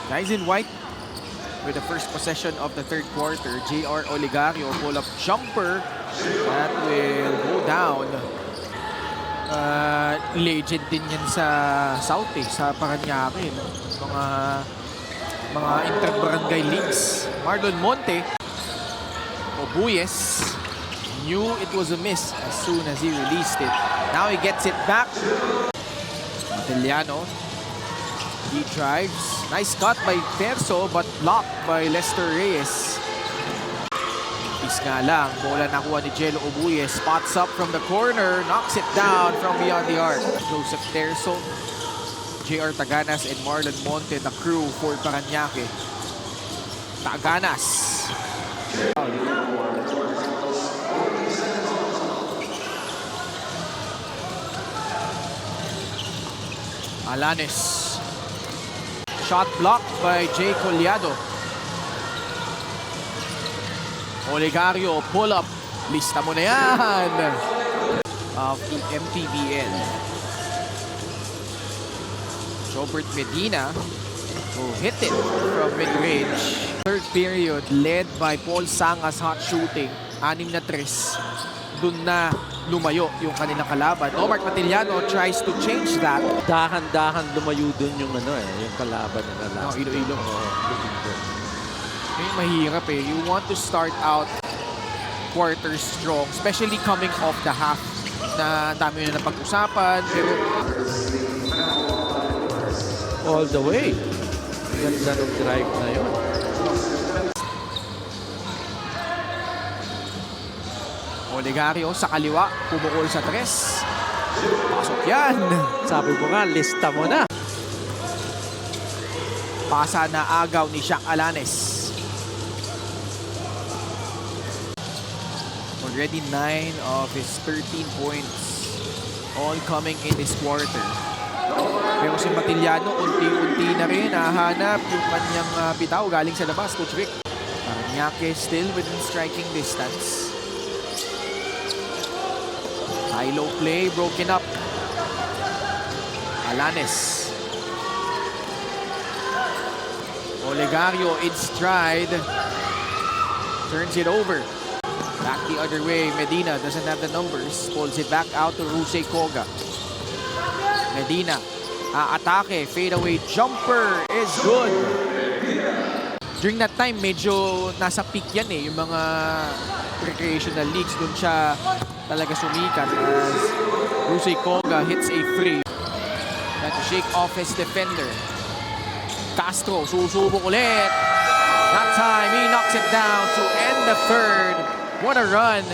Guys in white with the first possession of the third quarter. JR Oligario pull-up jumper that will go down. Legend din yan sa South sa Paranaque. Mga inter-barangay leagues. Marlon Monte. Obuyes knew it was a miss as soon as he released it. Now he gets it back. Matiliano. He drives. Nice cut by Terzo but blocked by Lester Reyes. Is nga lang. Bola nakuha ni Jello Obuyes. Spots up from the corner. Knocks it down from beyond the arc. Joseph Terzo, JR Taganas, and Marlon Monte, the crew for Paranaque. Taganas. Alanes. Shot blocked by Jay Collado. Oligario, pull up. Lista mo na yan. Of the MPBL. Robert Medina will hit it from mid-range. Third period led by Paul Sangas hot shooting. 6-3. Doon na lumayo yung kanilang kalaban. Omar Matiliano tries to change that. Dahan-dahan lumayo dun yung yung kalaban nila last. Iloilo. Yung mahirap You want to start out quarter strong, especially coming off the half na dami na napag-usapan. Pero all the way. Ganda ng drive na yun. Oligario sa kaliwa, pumukol sa tres. Pasok yan. Sabi ko nga, lista mo na. Pasa na agaw ni Shaq Alanes. Already 9 of his 13 points. All coming in this quarter. Pero si Matiliano, unti-unti na rin nahanap yung kanyang bitaw galing sa labas, Coach Vic. Paranaque still within striking distance. High-low play, broken up. Alanes. Oligario in stride. Turns it over. Back the other way. Medina doesn't have the numbers. Pulls it back out to Rusey Koga. Medina. Atake. Fadeaway jumper is good. During that time, medyo nasa peak yan Yung mga recreational leagues. Doon siya talaga sumikat as Rusey Koga hits a free. Got to shake off his defender. Castro, susubok ulit. That time, he knocks it down to end the third. What a run.